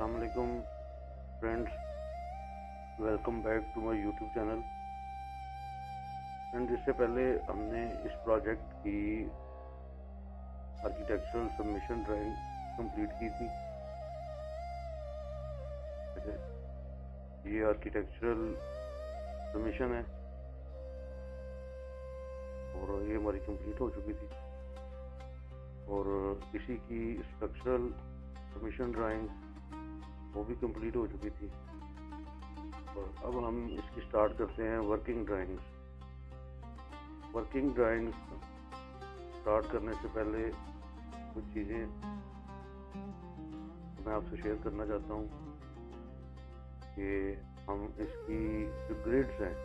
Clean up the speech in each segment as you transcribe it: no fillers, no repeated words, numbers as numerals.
अस्सलाम वालेकुम friends, welcome back to my YouTube channel. Friends, इससे पहले हमने इस प्रोजेक्ट की आर्किटेक्चरल सबमिशन ड्राइंग कंप्लीट की थी। ये आर्किटेक्चरल सबमिशन है और ये हमारी कंप्लीट हो चुकी थी और इसी की स्ट्रक्चरल सबमिशन ड्राइंग वो भी कंप्लीट हो चुकी थी। और अब हम इसकी स्टार्ट करते हैं working drawings. Working drawings start करने से पहले कुछ चीज़ें मैं आपसे शेयर करना चाहता हूँ कि हम इसकी जो ग्रिड्स हैं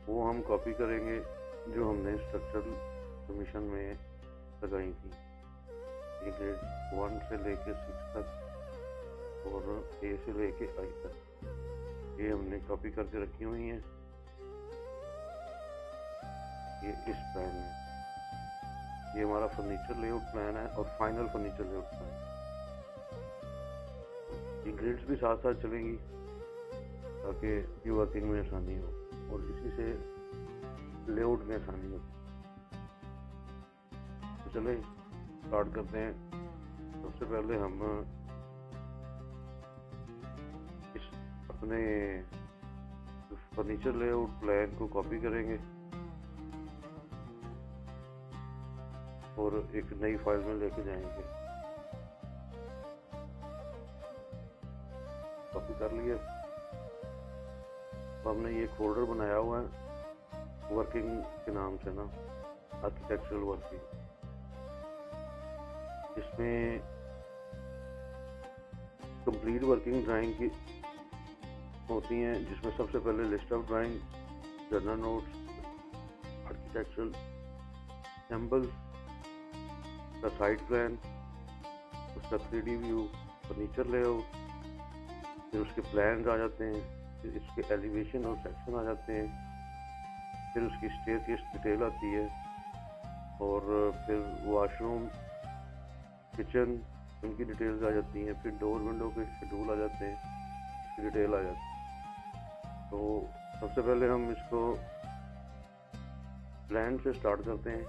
वो हम कॉपी करेंगे जो हमने स्ट्रक्चरल सबमिशन में लगाई थी। ये ग्रिड्स 1 से लेके 6 तक और ए से लेके आई तक ये हमने कॉपी करके रखी हुई हैं। ये इस प्लान में ये हमारा फर्नीचर लेआउट प्लान है और फाइनल फर्नीचर लेआउट प्लान। ये ग्रिड्स भी साथ साथ चलेंगी ताकि ये वर्किंग में आसानी हो और इसी से लेआउट में आसानी हो। तो चले स्टार्ट करते हैं। सबसे पहले हम इस अपने फर्नीचर लेआउट प्लान को कॉपी करेंगे और एक नई फाइल में लेके जाएंगे। कॉपी कर लिया। तो हमने ये फोल्डर बनाया हुआ है वर्किंग के नाम से ना, आर्किटेक्चरल वर्किंग। इसमें कंप्लीट वर्किंग ड्राइंग की होती हैं, जिसमें सबसे पहले list of drawing, journal notes, architectural samples, उसका साइट प्लान, उसका 3D व्यू, फर्नीचर लेआउट, फिर उसके प्लान्स आ जाते हैं, फिर इसके एलिवेशन और सेक्शन आ जाते हैं, फिर उसकी स्टेयरकेस डिटेल आती है और फिर वॉशरूम, किचन, उनकी डिटेल्स आ जाती हैं, फिर डोर विंडो के शेड्यूल आ जाते हैं, इसकी डिटेल आ जाती है। तो सबसे पहले हम इसको प्लान से स्टार्ट करते हैं।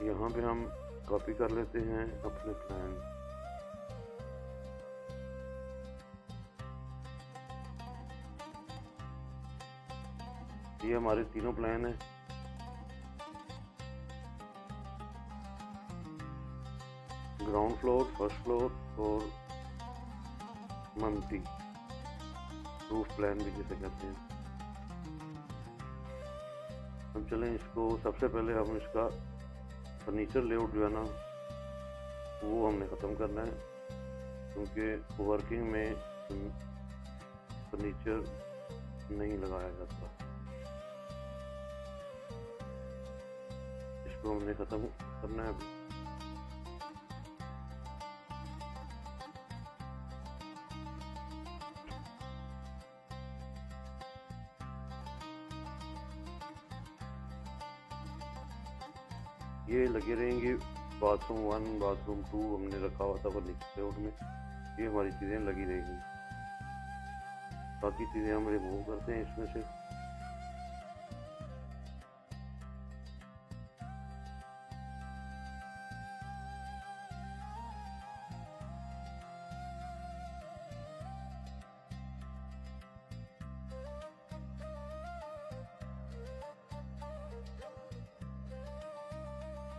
यहाँ पे हम कॉपी कर लेते हैं अपने प्लान। ये हमारे तीनों प्लान हैं। ग्राउंड फ्लोर, फर्स्ट फ्लोर और मल्टी रूफ प्लान भी जिसे कहते हैं। हम चलें इसको, सबसे पहले हम इसका फर्नीचर लेआउट जो है ना वो हमने ख़त्म करना है, क्योंकि वर्किंग में फर्नीचर नहीं लगाया जाता। इसको हमने ख़त्म करना है। ये लगे रहेंगे बाथरूम 1, बाथरूम 2 हमने रखा हुआ था फर्नीचर लेआउट में। ये हमारी चीज़ें लगी रहेंगी। बाकी चीज़ें हम रिमूव करते हैं इसमें से।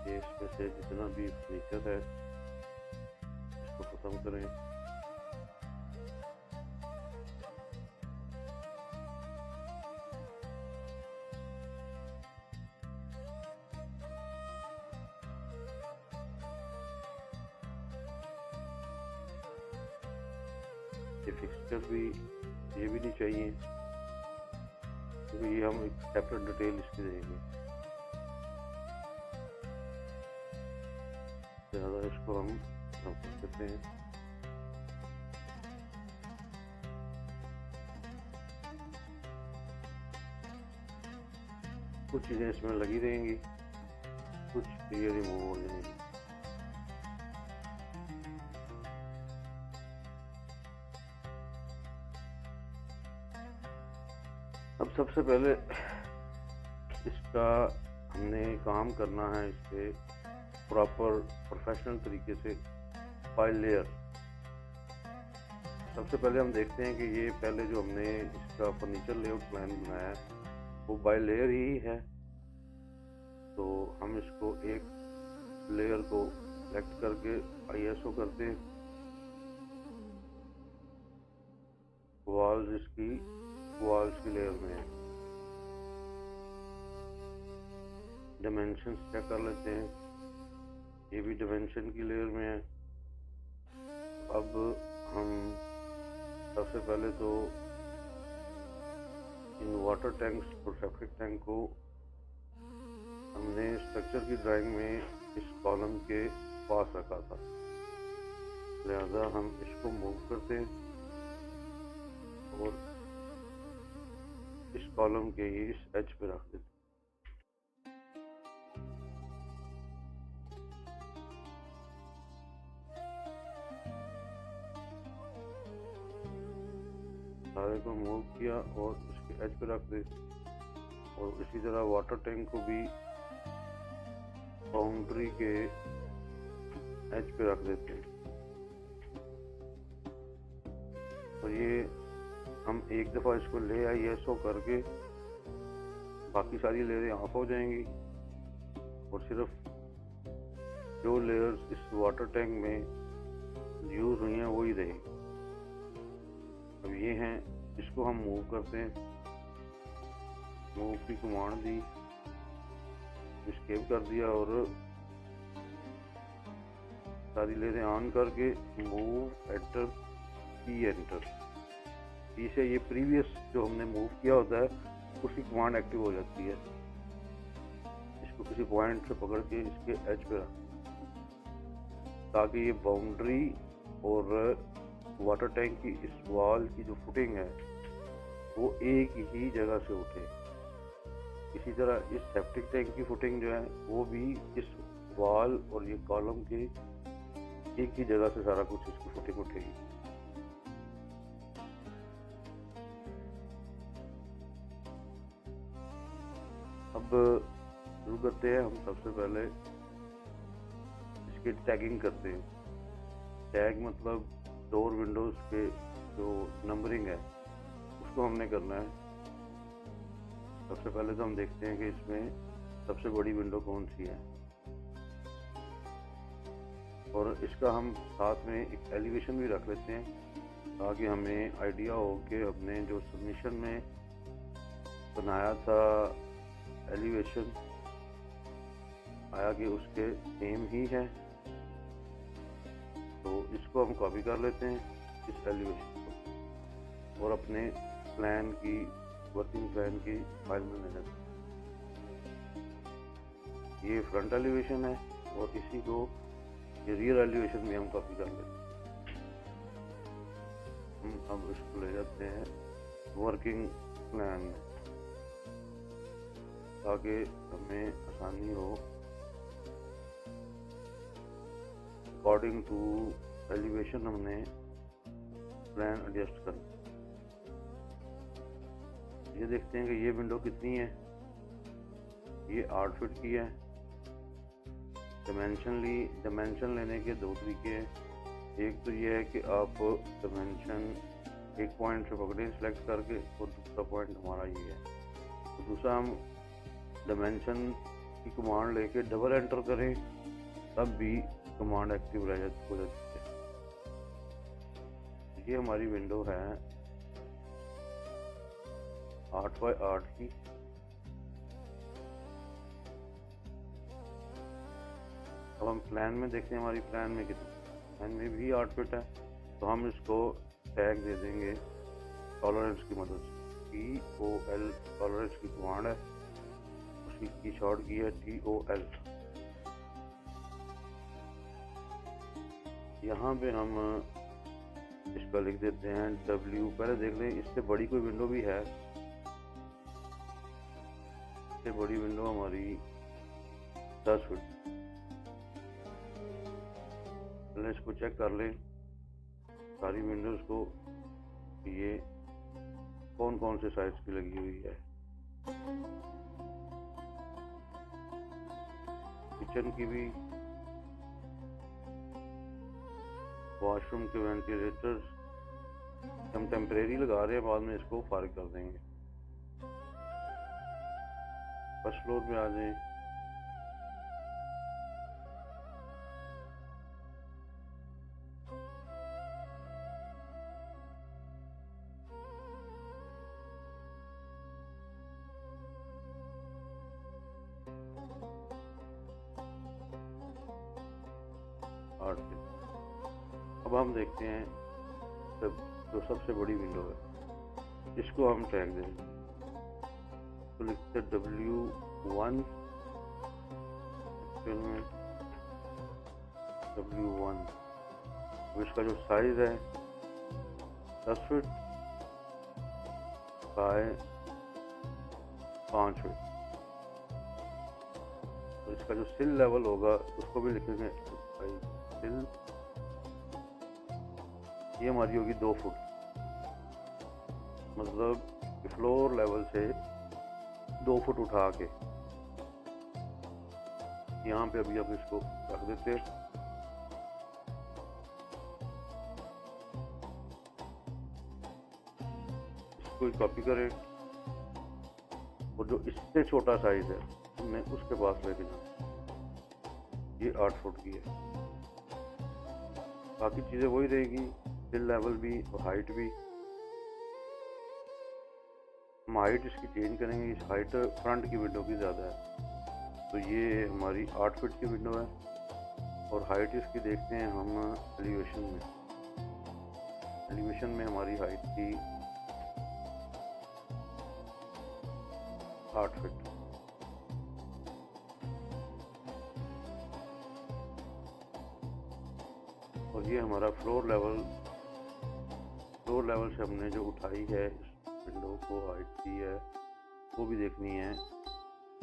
ये इसमें से जितना भी फर्नीचर है इसको ख़त्म करें। ये फिक्सचर भी, ये भी नहीं चाहिए क्योंकि ये हम एक सेपरेट डिटेल इसकी देंगे। ज़्यादा इसको हम कर सकते हैं। कुछ चीज़ें इसमें लगी रहेंगी, कुछ ये रिमूव हो जाएंगी। अब सबसे पहले इसका हमने काम करना है, इस पे प्रॉपर प्रोफेशनल तरीके से बाय लेयर। सबसे पहले हम देखते हैं कि ये पहले जो हमने इसका फर्नीचर लेआउट प्लान बनाया है वो बाय लेयर ही है। तो हम इसको एक लेयर को सेलेक्ट करके ISO करते हैं। वॉल्स की लेयर में है। डायमेंशंस चेक कर लेते हैं, ये भी डायमेंशन की लेयर में है। अब हम सबसे पहले तो इन वाटर टैंक्स और सेप्टिक टैंक को हमने स्ट्रक्चर की ड्राइंग में इस कॉलम के पास रखा था, लिहाजा हम इसको मूव करते हैं और इस कॉलम के ही इस एज पे रख देते हैं। सारे को मूव किया और इसके एज पे रख दे। और इसी तरह वाटर टैंक को भी बाउंड्री के एज पे रख देते हैं। और ये हम एक दफ़ा इसको ले ISO करके बाकी सारी लेयरें ऑफ हो जाएंगी और सिर्फ जो लेयर्स इस वाटर टैंक में यूज हुई हैं वही रहेगी। अब ये हैं, इसको हम मूव करते हैं। मूव की कमांड दी, एस्केप कर दिया और सारी लेयरें ऑन करके move enter P enter P से ये प्रीवियस जो हमने मूव किया होता है उसकी कमांड एक्टिव हो जाती है। इसको किसी पॉइंट से पकड़ के इसके एज पे रख ताकि ये बाउंड्री और वाटर टैंक की इस वॉल की जो फुटिंग है वो एक ही जगह से उठे। इसी तरह इस सेप्टिक टैंक की फुटिंग जो है वो भी इस वॉल और ये कॉलम के एक ही जगह से सारा कुछ इसकी फुटिंग उठेगी। अब शुरू करते हैं। हम सबसे पहले इसकी टैगिंग करते हैं। टैग मतलब डोर विंडोज के जो नंबरिंग है उसको हमने करना है। सबसे पहले तो हम देखते हैं कि इसमें सबसे बड़ी विंडो कौन सी है और इसका हम साथ में एक एलिवेशन भी रख लेते हैं ताकि हमें आइडिया हो कि हमने जो सबमिशन में बनाया था एलिवेशन आया कि उसके सेम ही है। तो इसको हम कॉपी कर लेते हैं इस एलिवेशन को और अपने प्लान की वर्किंग प्लान की फाइल में ले लेते हैं। ये फ्रंट एलिवेशन है और इसी को ये रियर एलिवेशन में हम कॉपी कर लेते हैं। हम अब इसको ले जाते हैं वर्किंग प्लान में ताकि हमें आसानी हो अकॉर्डिंग टू एलिवेशन हमने प्लान एडजस्ट कर। ये देखते हैं कि ये विंडो कितनी है। ये 8 फीट की है। डायमेंशन लेने के दो तरीके हैं। एक तो ये है कि आप डायमेंशन एक पॉइंट से पकड़ें सिलेक्ट करके और दूसरा पॉइंट हमारा ये है। तो दूसरा हम डायमेंशन की कमांड लेके डबल एंटर करें तब भी कमांड एक्टिव हो जाती है। ये हमारी विंडो है 8 बाय 8 की। अब हम प्लान में देखते हैं हमारी प्लान में कितनी। प्लान में भी 8 फीट है तो हम इसको टैग दे देंगे टॉलरेंस की मदद से। TOL टॉलरेंस की कमांड है, उसकी की शॉर्ट की है TOL। यहाँ पे हम इस पर लिख देते हैं W। पहले देख लें इससे बड़ी कोई विंडो भी है। सबसे बड़ी विंडो हमारी 10 फीट। पहले इसको चेक कर लें सारी विंडोज़ को, ये कौन कौन से साइज की लगी हुई है। किचन की भी, वॉशरूम के वेंटिलेटर्स हम टेम्परेरी लगा रहे हैं, बाद में इसको फारिग कर देंगे। फर्स्ट फ्लोर पे आ जाएं। अब हम देखते हैं जो सबसे बड़ी विंडो है, इसको हम टैग देंगे। तो लिखते हैं W1, W1। तो इसका जो साइज है 10 फीट बाय 5 फीट। तो इसका जो सिल लेवल होगा उसको भी लिखेंगे सिल, ये हमारी होगी 2 फुट, मतलब फ्लोर लेवल से 2 फुट उठा के। यहाँ पे अभी आप इसको रख देते हैं। इसको कॉपी करें और जो इससे छोटा साइज है हमने उसके पास लेके जाना। ये 8 फुट की है, बाकी चीज़ें वही रहेगी, सिल लेवल भी और हाइट भी। हम हाइट इसकी चेंज करेंगे, इस हाइट फ्रंट की विंडो की ज़्यादा है, तो ये हमारी 8 फीट की विंडो है। और हाइट इसकी देखते हैं हम एलिवेशन में। एलिवेशन में हमारी हाइट थी 8 फीट। और ये हमारा फ्लोर लेवल से हमने जो उठाई है इस विंडो को, हाइट दी है, वो भी देखनी है।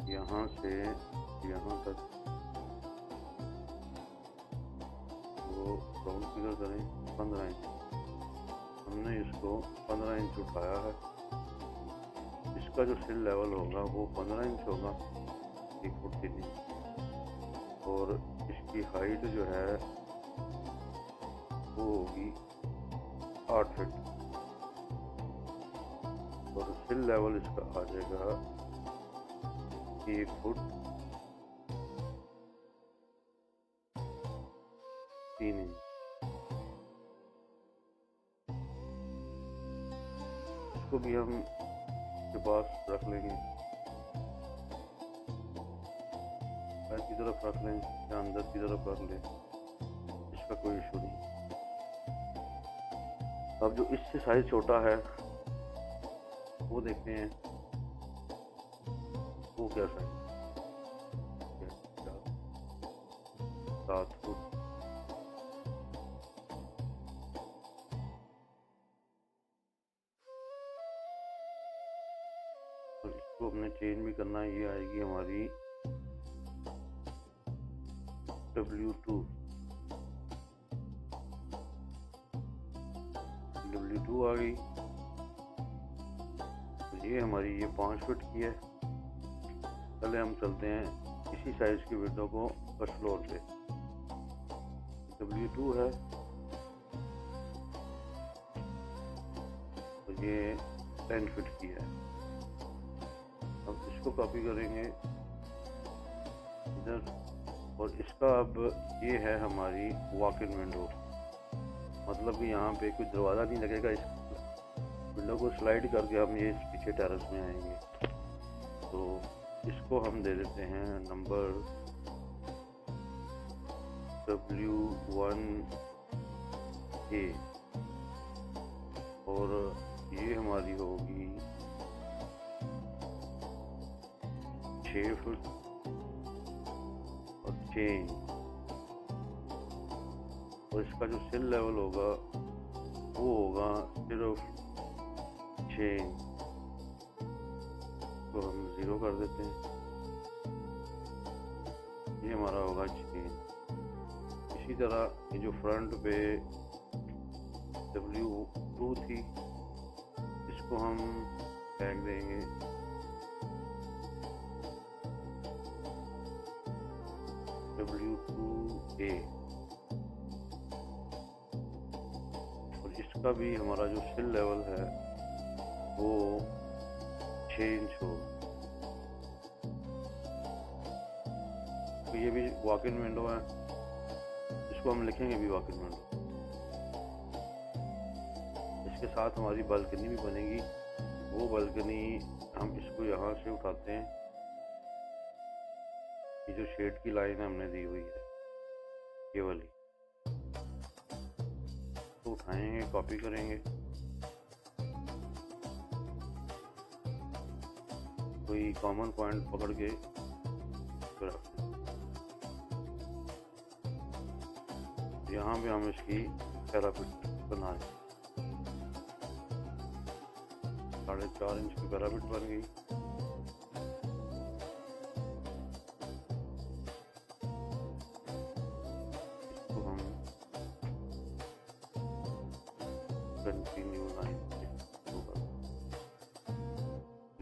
यहाँ से यहाँ तक वो राउंड फिगर करें 15 इंच। हमने इसको 15 इंच उठाया है। इसका जो सिल लेवल होगा वो 15 इंच होगा, 1 फुट 3 इंच। और इसकी हाइट जो है वो होगी 8 फीट। और सिल लेवल इसका आ जाएगा 1 फुट 3 इंच। इसको भी हम के पास रख लेंगे, बाहर की तरफ रख लें या अंदर की तरफ रख लें, इसका कोई इशू नहीं। अब जो इससे साइज छोटा है वो देखते हैं वो क्या साइज, 7 फुट। तो इसको हमने चेंज भी करना है, ये आएगी हमारी W2 आ गई। तो ये हमारी ये 5 फीट की है। पहले हम चलते हैं इसी साइज की विंडो को फर्स्ट फ्लोर पे। W2 है, तो ये 10 फीट की है। अब इसको कॉपी करेंगे इधर, और इसका अब ये है हमारी वॉक इन विंडो, मतलब कि यहाँ पे कोई दरवाज़ा नहीं लगेगा। इस विंडो को स्लाइड करके हम ये पीछे टेरेस में आएंगे। तो इसको हम दे देते हैं नंबर W1A, और ये हमारी होगी 6 फुट और 6 इंच। और इसका जो सिल लेवल होगा वो होगा सिर्फ 6 इंच। तो हम 0 कर देते हैं। ये हमारा होगा चेन। इसी तरह ये जो फ्रंट पे W2 थी, इसको हम टैग देंगे W2A, और इसका भी हमारा जो सिल लेवल है वो 6 इंच हो। तो ये भी वॉक इन विंडो है, इसको हम लिखेंगे भी वॉक इन विंडो। इसके साथ हमारी बालकनी भी बनेगी। वो बालकनी हम इसको यहाँ से उठाते हैं, ये जो शेड की लाइन हमने दी हुई है ये वाली, तो उठाएंगे, कॉपी करेंगे, कोई कॉमन पॉइंट पकड़ के फिर यहाँ पे हम इसकी पैरापिट बनाए। 4.5 इंच की पैरापिट बन गई। इसको हम कंटिन्यू लाइन होगा,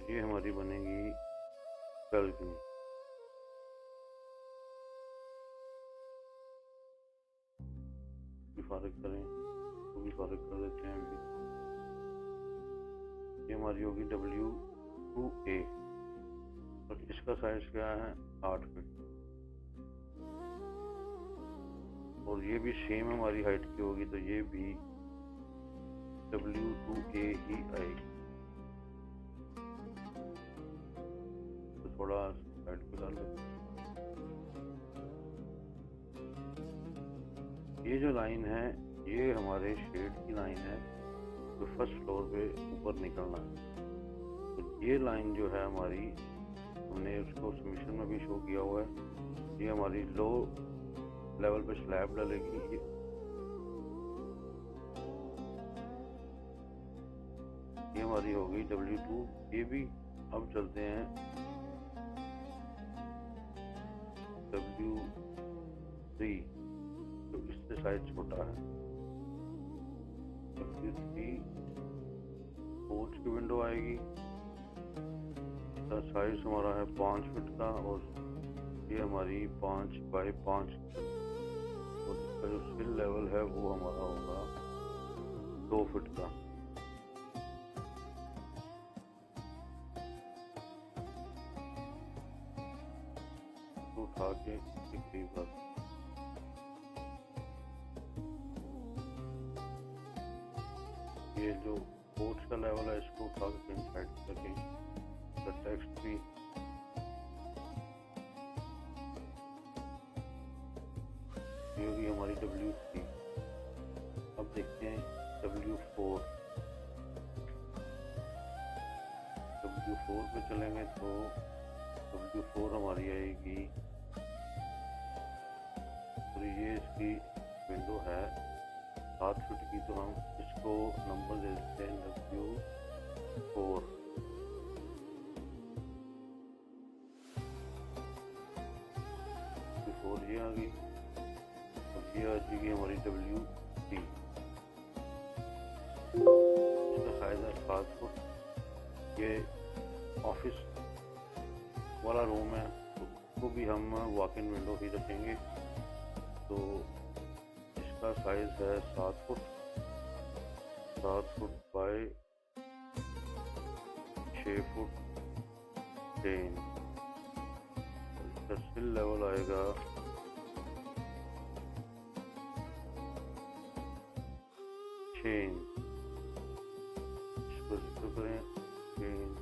ये हमारी बनेगी बालकनी। फारिग करें तो भी फारिग कर देते हैं अभी। ये हमारी होगी W2A, और इसका साइज क्या है 8 फीट, और ये भी सेम हमारी हाइट की होगी, तो ये भी W2A ही आएगी। तो थोड़ा साइड पे डाल देते हैं। ये जो लाइन है ये हमारे शेड की लाइन है, जो फर्स्ट फ्लोर पे ऊपर निकलना है। तो ये लाइन जो है हमारी, हमने उसको सबमिशन में भी शो किया हुआ है, ये हमारी लो लेवल पे स्लैब डालेगी। ये हमारी होगी W2। ये भी अब चलते हैं W3, तो इससे साइज छोटा है। W3 पोर्च की विंडो आएगी, इसका साइज हमारा है 5 फीट का, और ये हमारी 5 बाई 5, और इसका जो सिल लेवल है वो हमारा होगा 2 फीट का। तो उठा के करीब रख, ये जो पोर्च का लेवल है इसको उठा के साइड करके टेक्स्ट भी ये होगी हमारी W3। अब देखते हैं W4। W4 पे चलेंगे तो W4 हमारी आएगी, और ये इसकी विंडो है 7 फीट की, तो हम इसको नंबर दे देते हैं W4। W4 ये आ गई, और ये आ जाएगी हमारी W3। इसका साइज है 7 फुट। ये ऑफिस वाला रूम है, तो उसको भी हम वॉक इन विंडो ही रखेंगे। तो इसका साइज है 7 फुट, 7 फुट बाय 6 फुट 10। इसका सिल लेवल आएगा 6 इंच। इसको जिक्र करें 6 इंच,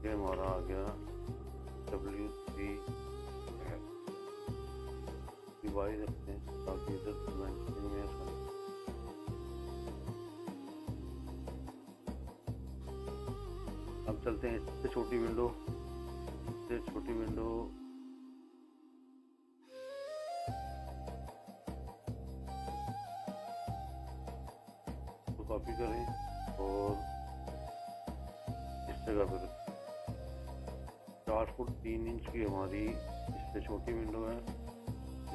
ये हमारा आ गया W3 है। डिवाइड रखते हैं ताकि इधर डायमेंशन में आसानी। अब चलते हैं इससे छोटी विंडो, इससे छोटी विंडो को कॉपी करें और इस जगह पर 4 फुट 3 इंच की हमारी इससे छोटी विंडो है,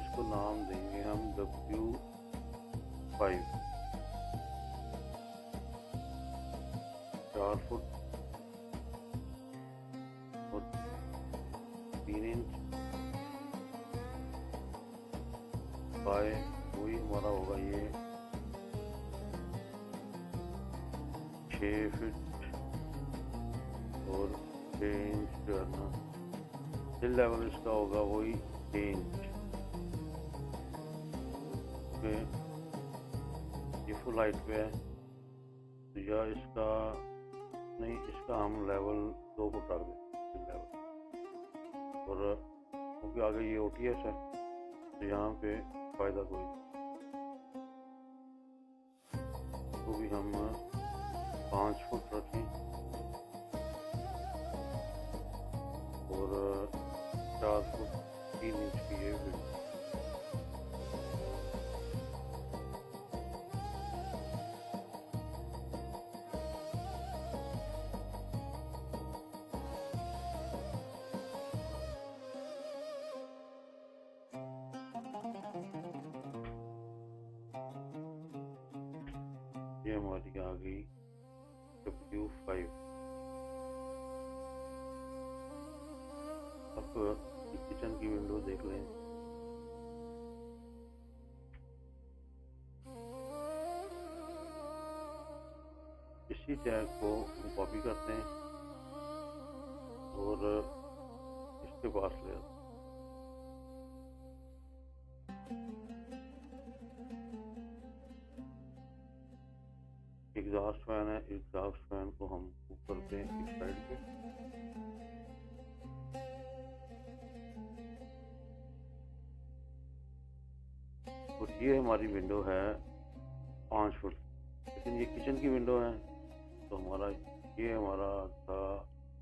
इसको नाम देंगे हम W5, 4 फुट और 3 इंच बाय, वही हमारा होगा ये 6 फीट और 6 इंच जो है ना, हिल लेवल इसका होगा वही 6 इंच। पे ये फुल हाइट पे है, तो या इसका नहीं, इसका हम लेवल 2 फुट रख दें लेवल, और क्योंकि आगे ये OTS है तो यहाँ पे फ़ायदा कोई, तो भी हम 5 फुट रखें और 4 फुट 3 इंच की ये विड्थ। ये हमारी आ गई W5। अब किचन की विंडो देख लें। इसी टैग को हम कॉपी करते हैं और इसके पास ले आते हैं। एग्जॉस्ट फैन है, एग्जॉस्ट फैन को हम ऊपर पे एक साइड पे, और ये हमारी विंडो है 5 फुट, लेकिन ये किचन की विंडो है तो हमारा ये हमारा था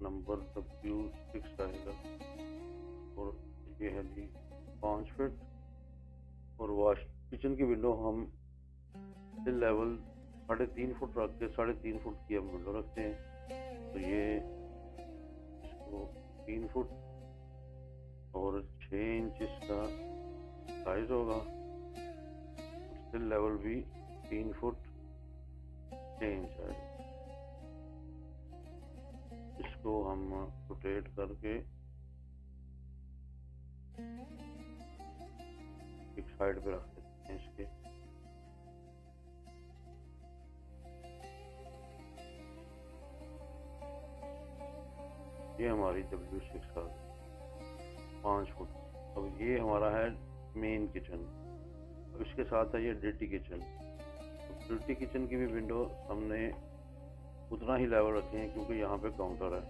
नंबर W6 आएगा, और ये है जी 5 फुट। और वॉश किचन की विंडो हम लेवल 3.5 फुट रख के 3.5 फुट की हम विंडो रखते हैं, तो ये इसको 3 फुट और 6 इंच इसका साइज होगा, स्टिल लेवल भी 3 फुट 6 इंच है। इसको हम रोटेट करके एक साइड पे रख देते हैं इसके। ये हमारी W6 का 5 फुट। अब ये हमारा है मेन किचन। अब इसके साथ है ये डर्टी किचन। डर्टी किचन की भी विंडो हमने उतना ही लेवल रखे हैं क्योंकि यहाँ पे काउंटर है।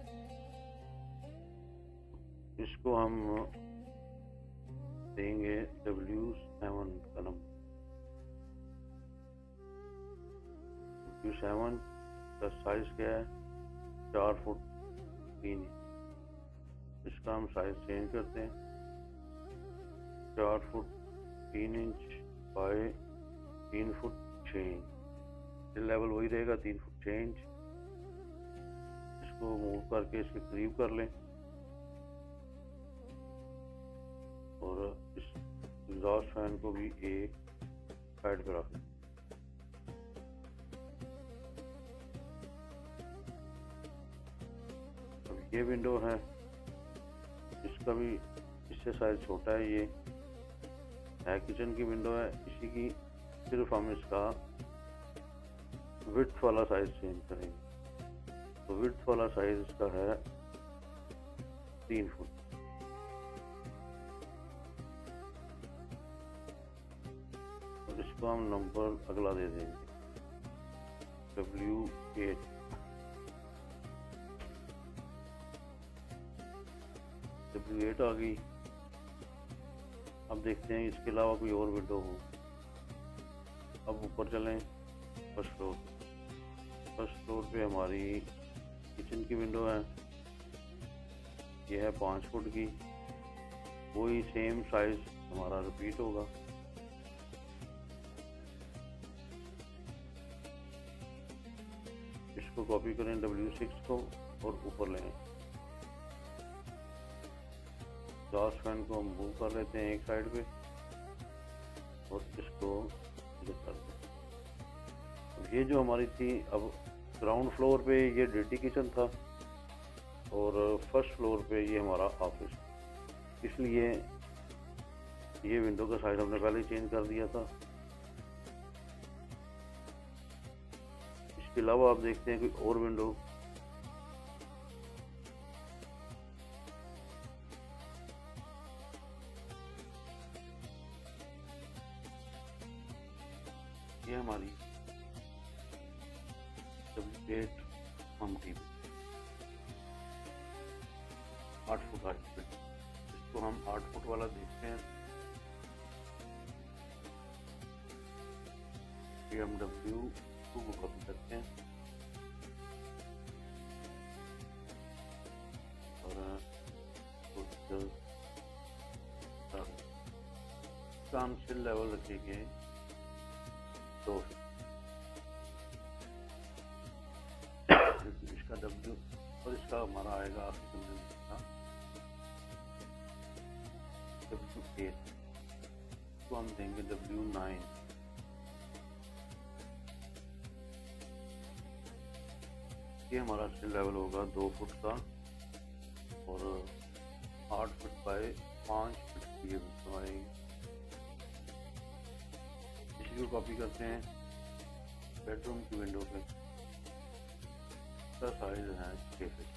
इसको हम देंगे W7 का नंबर। W7 का साइज क्या है? 4 फुट 3 इंच। इसका हम साइज चेंज करते हैं, 4 foot 3 inch by 3 foot 6 inch. Level वही रहेगा 3 फुट 6 इंच। इसको मूव करके इसके करीब कर लें और इस एग्जॉस्ट फैन को भी एक साइड पे रख लें। अब ये विंडो है, इसका भी इससे साइज छोटा है। ये है किचन की विंडो है, इसी की सिर्फ हम इसका विड्थ वाला साइज चेंज करेंगे। तो विड्थ वाला साइज इसका है 3 फुट। और इसको हम नंबर अगला दे देंगे W8। W8 आ गई। अब देखते हैं इसके अलावा कोई और विंडो हो। अब ऊपर चलें, फर्स्ट फ्लोर। फर्स्ट फ्लोर पे हमारी किचन की विंडो है, ये है 5 फुट की। वही सेम साइज हमारा रिपीट होगा। इसको कॉपी करें W6 को और ऊपर लें। एग्जॉस्ट फैन को हम मूव कर लेते हैं एक साइड पे और इसको इधर कर देते हैं। अब ये जो हमारी थी, अब ग्राउंड फ्लोर पे ये डर्टी किचन था और फर्स्ट फ्लोर पे ये हमारा ऑफिस, इसलिए ये विंडो का साइज हमने पहले ही चेंज कर दिया था। इसके अलावा आप देखते हैं कोई और विंडो, ये हमारी W8 हम टीवी 8 फुट 8 फीट, इसको हम 8 फुट वाला देखते हैं। BMW 2 को कॉपी करते हैं और काम चिल लेवल रखेंगे 2। इसका W और इसका हमारा आएगा W8, तो हम देंगे W9। ये हमारा चिल लेवल होगा 2 फुट का और 8 फुट बाय 5 फुट की ये विंडो आएगी। इसी को कॉपी करते हैं बेडरूम की विंडो पे, इसका साइज है 6 फीट,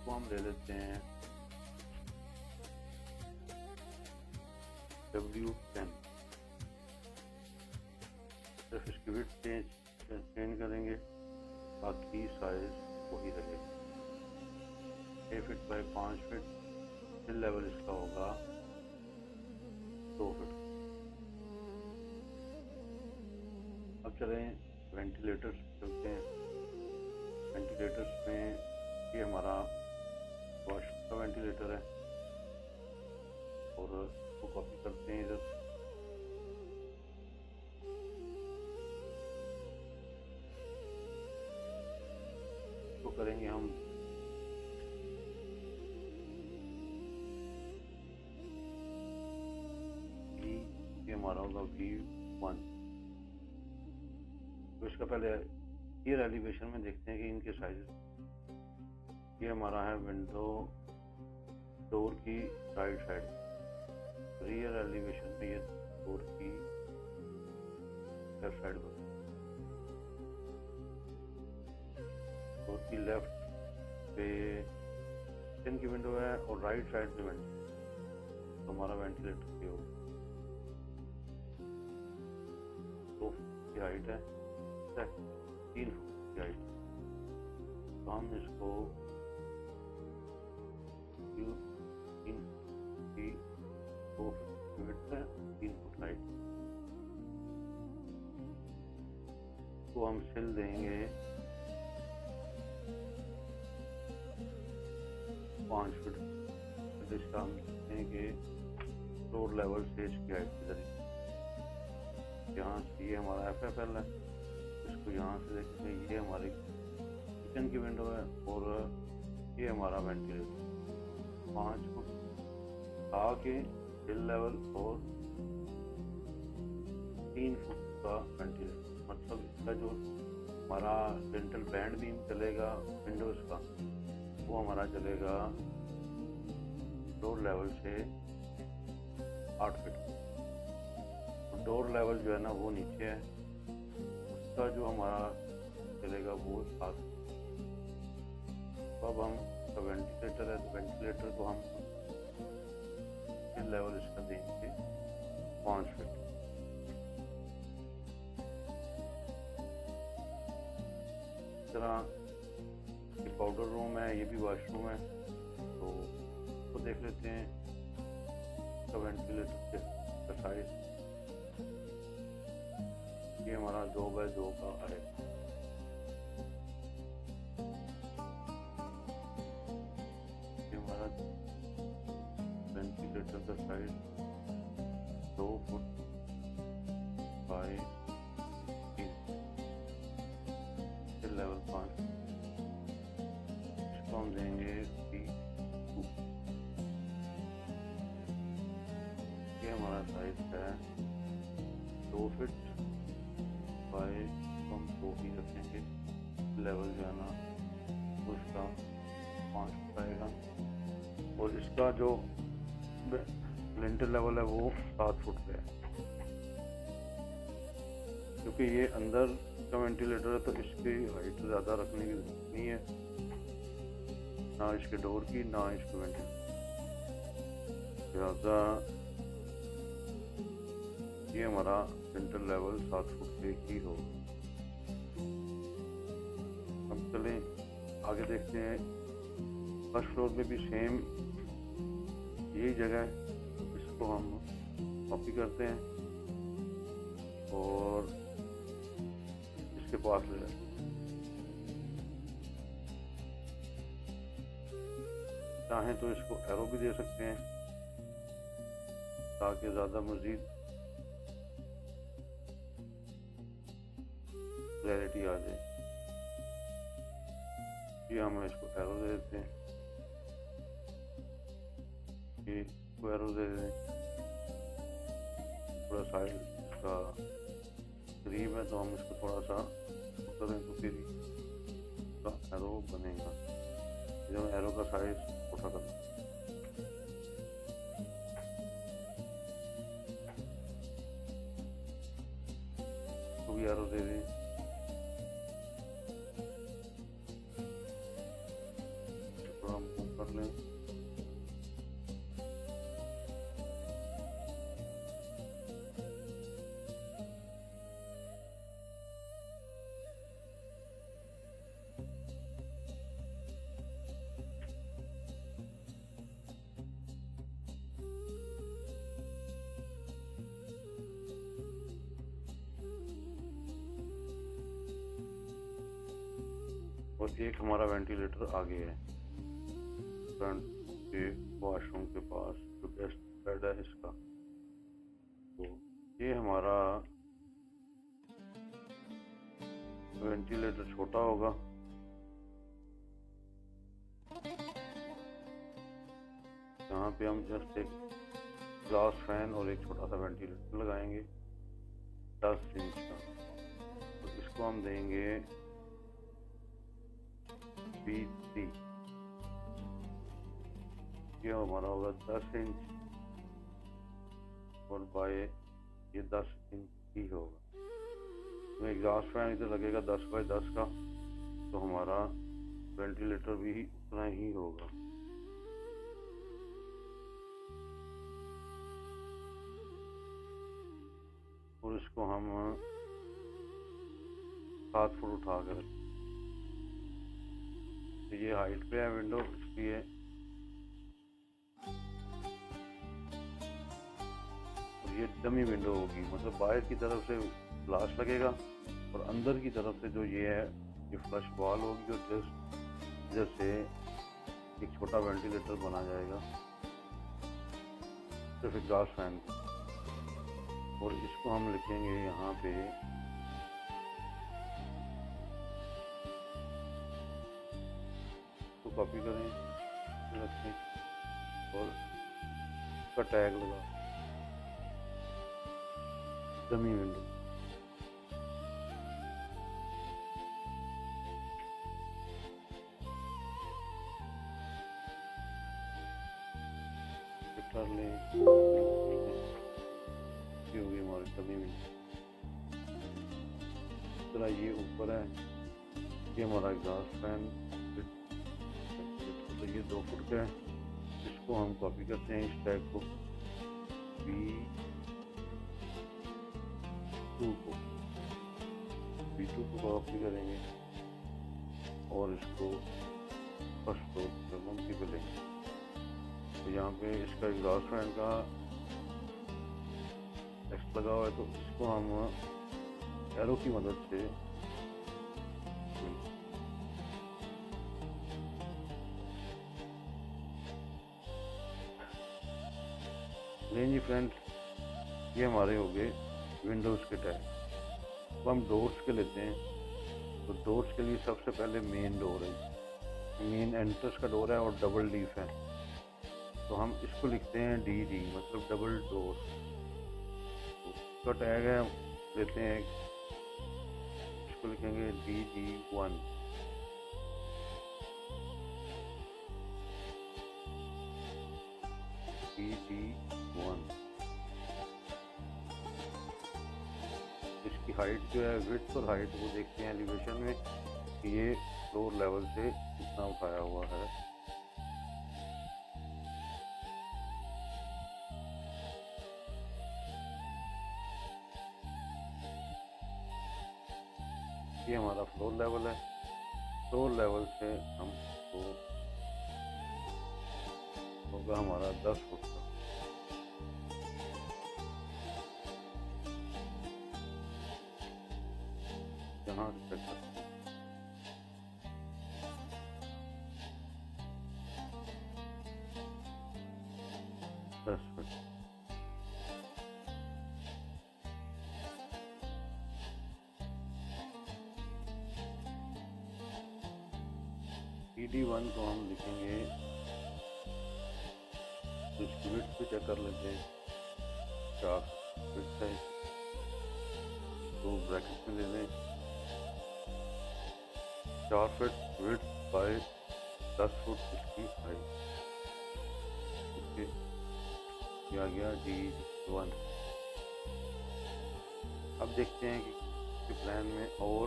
तो हम ले लेते हैं W10। सिर्फ इसकी विड्थ चेंज करेंगे, बाकी साइज वही रहेगा 6 feet by 5 feet. Chill level इसका होगा 2 फीट। अब चलें वेंटिलेटर्स चलते हैं। वेंटिलेटर्स में ये हमारा वॉशरूम का वेंटिलेटर है और उसको कॉपी करते हैं इधर। तो करेंगे हम ये हमारा होगा V1। तो इसका पहले रियर एलिवेशन में देखते हैं कि इनके साइज। ये हमारा है विंडो डोर की राइट साइड, रियर एलिवेशन में ये डोर की लेफ्ट साइड पर, डोर की लेफ्ट पे किचन की विंडो है और राइट साइड पे विंडो। तो हमारा वेंटिलेटर ये होगा 2 फुट की हाइट है, 3 फुट की हाइट। तो हम इसको 3 फुट की 2 फुट की विड्थ है, 3 फुट हाइट। तो हम सिल देंगे 5 फुट। इसका हम देखते हैं कि फ्लोर लेवल से इसकी हाइट किधर है। यहाँ से ये हमारा FFL है, इसको यहाँ से देखते हैं ये हमारी किचन की विंडो है और ये हमारा वेंटिलेटर 5 फुट आके हिल लेवल और 3 फुट का वेंटिलेटर। मतलब इसका जो हमारा डेंटल बैंड बीम चलेगा विंडोज का, वो हमारा चलेगा डोर लेवल से 8 फीट। डोर लेवल जो है ना वो नीचे है, उसका जो हमारा चलेगा वो 7। अब हम वेंटिलेटर है तो वेंटिलेटर को हम लेवल इसका देंगे 5 फीट। इस तरह ये पाउडर रूम है, ये भी वॉशरूम है, तो उसको देख लेते हैं इसका वेंटिलेटर का साइज। ये हमारा 2 बाय 2 का है। ये हमारा वेंटिलेटर का साइज 2 फुट बाय 3 लेवल 5। इसको हम देंगे 3 2। हमारा साइज है 2 फीट बाय, हम 2 ही रखेंगे। लेवल जो है ना तो उसका 5 फुट आएगा, और इसका जो लिंटर लेवल है वो 7 फुट पे है। क्योंकि ये अंदर का वेंटिलेटर है तो इसकी हाइट ज़्यादा रखने की जरूरत नहीं है, ना इसके डोर की ना इसके वेंटिलेटर। लिहाजा ये हमारा लिंटर लेवल 7 फुट पे ही हो। हम चलें आगे देखते हैं। फर्स्ट फ्लोर में भी सेम यही जगह है, इसको हम कॉपी करते हैं और इसके पास ले जाते हैं। चाहें तो इसको एरो भी दे सकते हैं ताकि ज़्यादा मज़ीद क्लैरिटी आ जाए। ये हम इसको एरो दे देते हैं, ये इसको एरो दे दें। थोड़ा साइड इसका करीब है तो हम इसको थोड़ा सा करें तो फिर इसका एरो बनेगा। जब एरो का साइज छोटा कर तो भी एरो दे दें। थोड़ा मूव कर लें। और एक हमारा वेंटिलेटर आगे है फ्रंट के वॉशरूम के पास, जो गेस्ट बेड है इसका। तो ये हमारा वेंटिलेटर छोटा होगा। यहाँ पे हम जस्ट एक ग्लास फैन और एक छोटा सा वेंटिलेटर लगाएंगे 10 इंच का। तो इसको हम देंगे B3। ये हमारा होगा 10 इंच और बाय ये 10 इंच ही होगा। तो एग्जॉस्ट फैन इधर लगेगा 10 बाय 10 का, तो हमारा वेंटिलेटर भी उतना ही होगा। और इसको हम 7 फुट उठा कर, तो ये हाइट पे है विंडो, इसलिए ये डमी विंडो होगी। मतलब बाहर की तरफ से ग्लास लगेगा और अंदर की तरफ से जो ये है ये फ्लश वॉल होगी, और जस्ट जैसे एक छोटा वेंटिलेटर बना जाएगा सिर्फ एग्जॉस्ट फैन। और इसको हम लिखेंगे यहाँ पे कॉपी करें, रखें और उसका टैग लगा डमी विंडो। कर लें, ये होगी हमारी डमी विंडो। इस तरह ये ऊपर है, ये हमारा एग्जॉस्ट फैन। तो ये 2 फुट का है, इसको हम कॉपी करते हैं इस टैग को B2 को कॉपी करेंगे और इसको फर्स्ट फ्लोर पे मंथली पे लेंगे। तो यहाँ पे इसका एग्जॉस्ट फैन का टेक्स्ट लगा हुआ है, तो इसको हम एरो की मदद से लें जी फ्रेंड। ये हमारे हो गए विंडोज़ के टैग। अब हम डोर्स के लेते हैं। तो डोर्स के लिए सबसे पहले मेन डोर है, मेन एंट्रेंस का डोर है और डबल लीफ है। तो हम इसको लिखते हैं DD, मतलब डबल डोर। इसका टैग है, हम लेते हैं, इसको लिखेंगे DD1। DD1 इसकी हाइट जो है, विड्थ और हाइट वो देखते हैं एलिवेशन में कि ये फ्लोर लेवल से कितना उठाया हुआ है। ये हमारा फ्लोर लेवल है। फ्लोर लेवल से हमको होगा हमारा 10 फुट का। यहाँ से चेक करते हैं। 10 फुट। DD1 को हम लिखेंगे, तो इसकी विड्थ भी चेक कर लेते हैं। 4 विड्थ है, तो ब्रैकेट में ले लें 4 फीट विड्थ बाय 10 फुट इसकी हाइट। ओके, ये आ गया D1। अब देखते हैं कि प्लान में और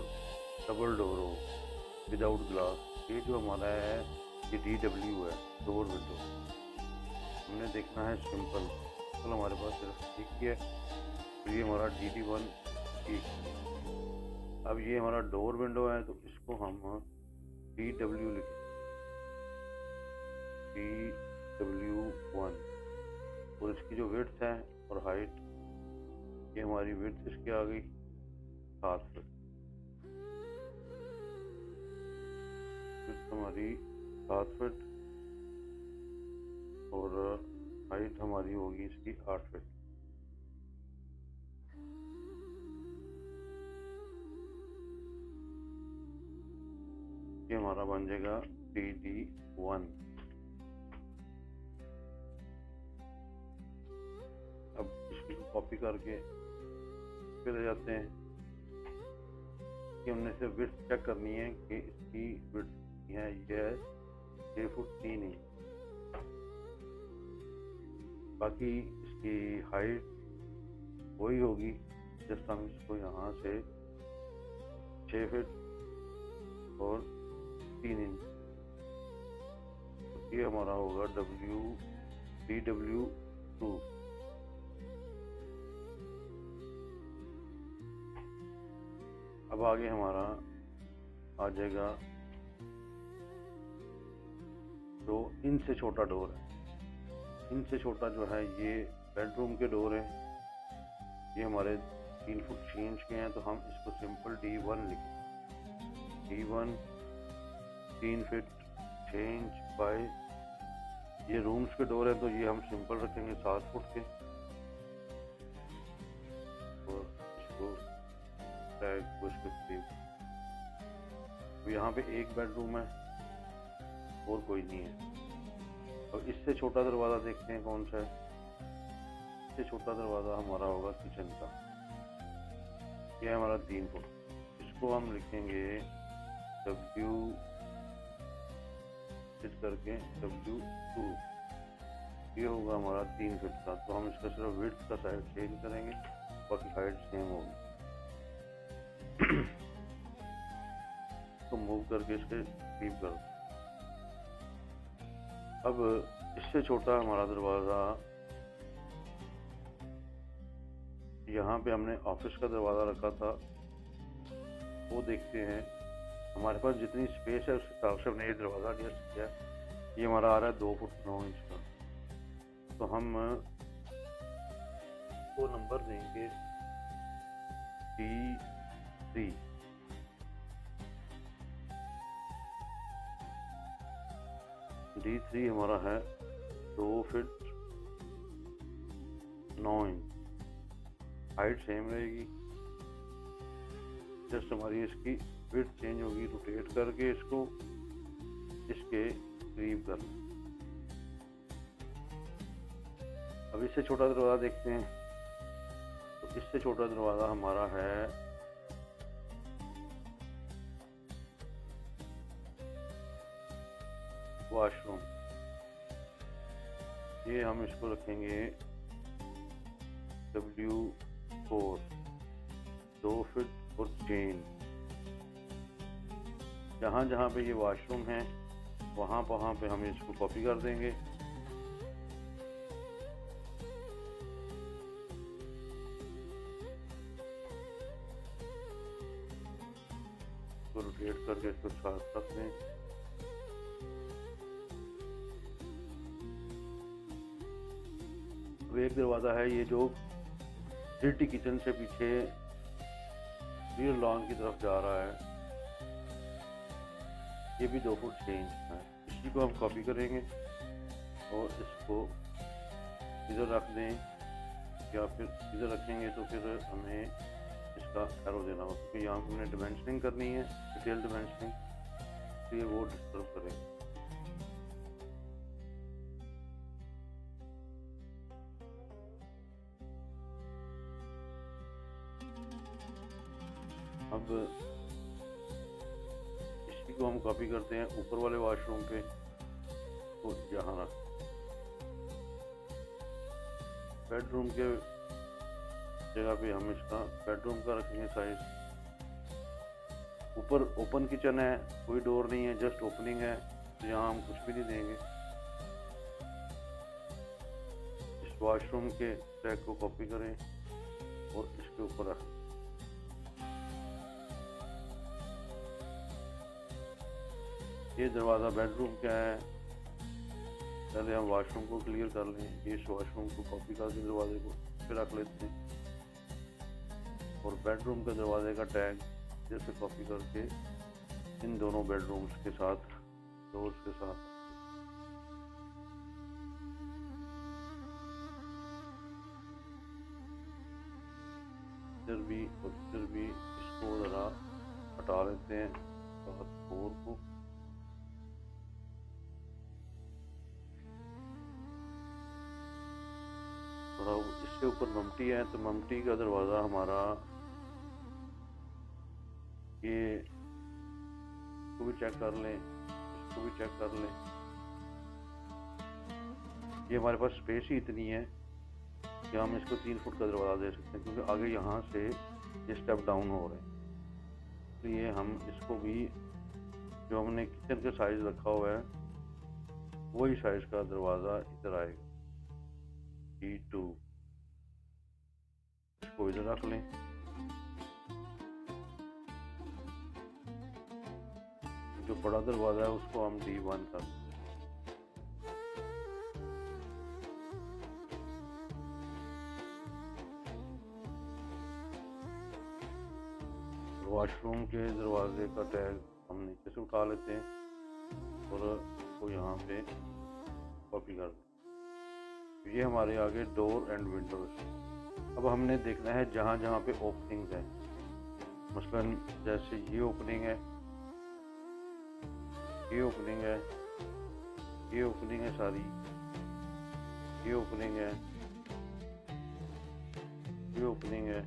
डबल डोर हो विदाउट ग्लास। ये जो हमारा है ये DW है, डोर विंडो। हमने देखना है सिंपल, तो हमारे पास सिर्फ एक ही है, तो ये हमारा DD1 ठीक है। अब ये हमारा डोर विंडो है, तो इसको हम DW लिखें, DW1। और इसकी जो विड्थ है और हाइट, ये हमारी विड्थ इसकी आ गई 7 फीट, हमारी 7 फीट, और हाइट हमारी होगी इसकी 8 फीट। ये हमारा बन जाएगा DD1। अब इसको कॉपी करके फिर जाते हैं कि हमने सिर्फ विड्थ चेक करनी है कि इसकी विड्थ है, ये है 6 फुट 3 इंच। बाकी इसकी हाइट वही होगी, जस्ट हम इसको यहाँ से 6 फीट और 3 इंच, ये हमारा होगा DW2। अब आगे हमारा आ जाएगा जो इनसे छोटा डोर है। इनसे छोटा जो है ये बेडरूम के डोर है, ये हमारे 3 फुट 6 इंच के हैं, तो हम इसको सिंपल D1 लिखें। D1 3 फीट 6 इंच बाय, ये रूम्स के डोर है, तो ये हम सिंपल रखेंगे 7 फुट के। और इसको टैग को इसके करीब, यहाँ पे एक बेडरूम है और कोई नहीं है। और इससे छोटा दरवाज़ा देखते हैं कौन सा है। इससे छोटा दरवाज़ा हमारा होगा किचन का, यह हमारा 3 फुट। इसको हम लिखेंगे W करके W2। ये होगा हमारा 3 फीट का, तो हम इसका सिर्फ विड्थ का साइड चेंज करेंगे, बाकी हाइट सेम होगी। तो मूव करके इसके स्वीप कर। अब इससे छोटा हमारा दरवाज़ा, यहाँ पे हमने ऑफिस का दरवाज़ा रखा था, वो देखते हैं। हमारे पास जितनी स्पेस है उस हिसाब से हमने ये दरवाज़ा एडजस्ट किया। ये हमारा आ रहा है 2 फुट 9 इंच का, तो हम को नंबर देंगे D3। D3 हमारा है 2 फीट 9 इंच, हाइट सेम रहेगी, जस्ट हमारी इसकी विड्थ चेंज होगी। रोटेट करके इसको इसके करीब कर लें। अब इससे छोटा दरवाज़ा देखते हैं, तो इससे छोटा दरवाज़ा हमारा है वॉशरूम। ये हम इसको रखेंगे W4, 2 फीट और चेन। जहाँ जहाँ पे ये वॉशरूम है वहाँ वहाँ पे हम इसको कॉपी कर देंगे। इसको रोटेट करके इसको साथ रख दें। अब एक दरवाज़ा है ये जो सिटी किचन से पीछे रियर लॉन की तरफ जा रहा है, ये भी 2 फुट 6 इंच है। इसी को हम कॉपी करेंगे और इसको इधर रख दें, या फिर इधर रखेंगे तो फिर हमें इसका एरो देना होगा, क्योंकि यहाँ हमने डिमेंशनिंग करनी है, डिटेल डिमेंशनिंग, तो ये वो डिस्टर्ब करेंगे। अब इसी को हम कॉपी करते हैं ऊपर वाले वॉशरूम पे, तो यहाँ रख। बेडरूम के जगह पे हम इसका बेडरूम का रखेंगे साइज। ऊपर ओपन किचन है, कोई डोर नहीं है, जस्ट ओपनिंग है, तो यहाँ हम कुछ भी नहीं देंगे। इस वॉशरूम के टैग को कॉपी करें और इसके ऊपर रखें। ये दरवाज़ा बेडरूम क्या है, पहले हम वॉशरूम को क्लियर कर लें। ये इस वॉशरूम को कॉपी करके दरवाजे को फिर रख लेते हैं, और बेडरूम के दरवाजे का टैग जैसे कॉपी करके इन दोनों बेडरूम्स के साथ, डोर्स के साथ। इधर भी और इधर भी इसको ज़रा हटा लेते हैं फोर को। थोड़ा इसके ऊपर ममटी है, तो ममटी का दरवाज़ा हमारा ये, इसको भी चेक कर लें, इसको भी चेक कर लें। ये हमारे पास स्पेस ही इतनी है कि हम इसको 3 फुट का दरवाज़ा दे सकते हैं, क्योंकि आगे यहाँ से ये स्टेप डाउन हो रहे हैं। इसलिए हम इसको भी, जो हमने किचन का साइज रखा हुआ है वही साइज का दरवाज़ा इधर आएगा, D2। इसको इधर रख लें। जो बड़ा दरवाज़ा है उसको हम D1 कर दें। वॉशरूम के दरवाजे का टैग हम नीचे से उठा लेते हैं और उसको यहाँ पे कॉपी कर दें। ये हमारे आगे डोर एंड विंडोज। अब हमने देखना है जहाँ जहाँ पे ओपनिंग्स हैं, मसलन जैसे ये ओपनिंग है, ये ओपनिंग है, ये ओपनिंग है सारी, ये ओपनिंग है, ये ओपनिंग है।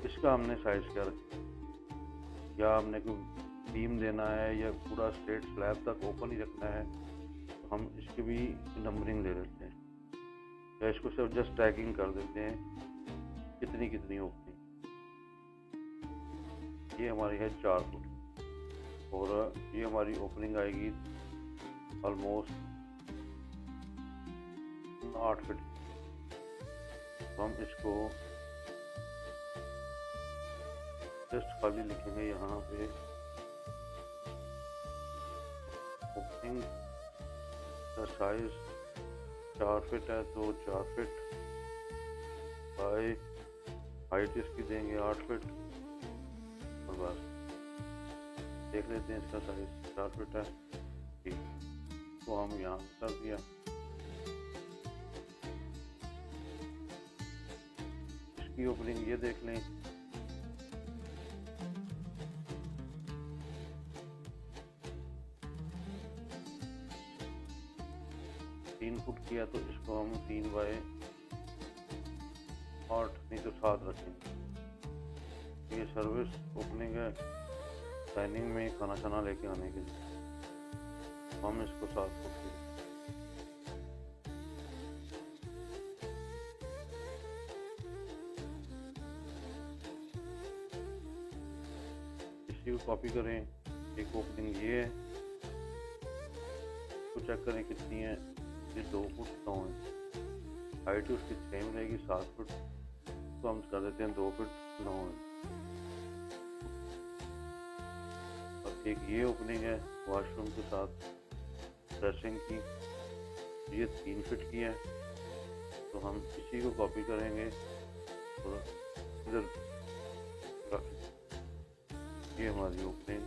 इसका हमने साइज क्या रखा, या हमने कोई बीम देना है या पूरा स्ट्रेट स्लैब तक ओपन ही रखना है, तो हम इसकी भी नंबरिंग ले लेते हैं, या इसको सिर्फ जस्ट टैगिंग कर देते हैं कितनी कितनी ओपनिंग। ये हमारी है 4 फुट, और ये हमारी ओपनिंग आएगी ऑलमोस्ट 8 फीट। तो हम इसको जस्ट खाली लिखेंगे यहाँ पे, ओपनिंग का साइज 4 फीट है, तो 4 फीट बाय हाइट इसकी देंगे 8 फीट, और बस देख लेते हैं इसका साइज 4 फीट है। ठीक, तो हम यहाँ कर दिया। इसकी ओपनिंग ये देख लें, तीन फुट किया, तो इसको हम 3 बाय नहीं तो साथ रखेंगे। ये सर्विस ओपनिंग है डाइनिंग में खाना खाना लेके आने के लिए, हम इसको साथ रखेंगे। इसी को कॉपी करें। एक ओपनिंग ये है, तो चेक करें कितनी है। ये 2 फुट 9 है, हाइट उसकी सेम रहेगी 7 फुट, तो हम कर देते हैं 2 फुट 9 है। और एक ये ओपनिंग है वॉशरूम के साथ ड्रेसिंग की, ये 3 फीट की है, तो हम इसी को कॉपी करेंगे और इधर रख। ये हमारी ओपनिंग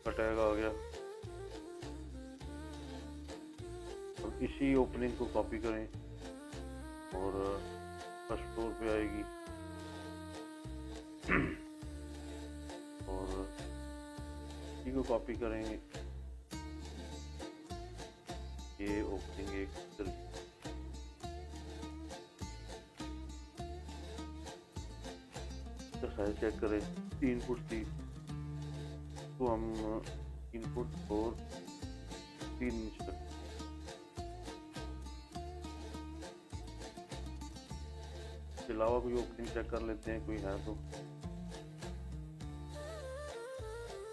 का टैग आ गया। अब इसी ओपनिंग को कॉपी करें और फर्स्ट फ्लोर पे आएगी और इसी को कॉपी करेंगे। ये ओपनिंग एक साइज चेक करें 3 फुट थी, तो हम 3 फुट और 3 इंच तक। इसके अलावा कोई ओपनिंग चेक कर लेते हैं, कोई है तो।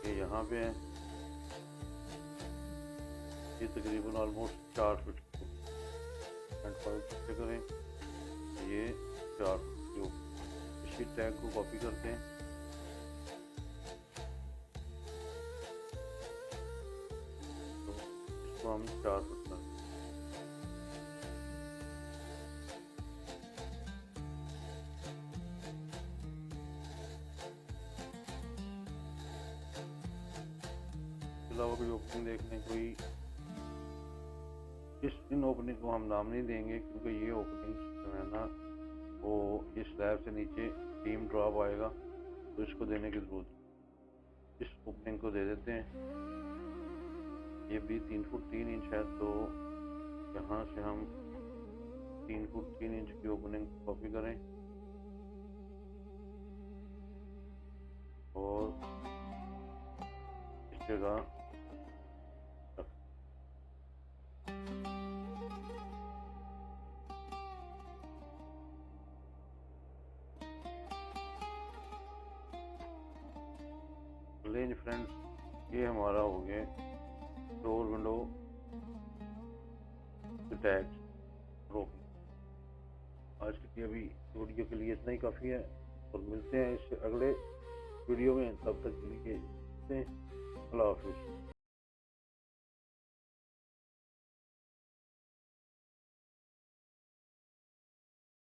ये यहाँ पे है, ये तकरीबन ऑलमोस्ट 4 फुट एंड 5 चेक करें, ये 4 फुट। इसी टैग को कॉपी करते हैं तो इसको हम 4 फुट कर। अलावा कोई ओपनिंग देख लें कोई। इन ओपनिंग को हम नाम नहीं देंगे क्योंकि ये ओपनिंग जो है ना वो इस स्लैब से नीचे बीम ड्रॉप आएगा, तो इसको देने की जरूरत। इस ओपनिंग को दे देते हैं। ये भी 3 फुट 3 इंच है, तो यहाँ से हम 3 फुट 3 इंच की ओपनिंग कॉपी करें और इस जगह लेंज। फ्रेंड्स, ये हमारा हो गया डोर विंडो टैग रोक। आज की अभी वीडियो के लिए इतना ही काफ़ी है और मिलते हैं इस अगले वीडियो में। तब तक के लिए अल्लाह हाफिज़।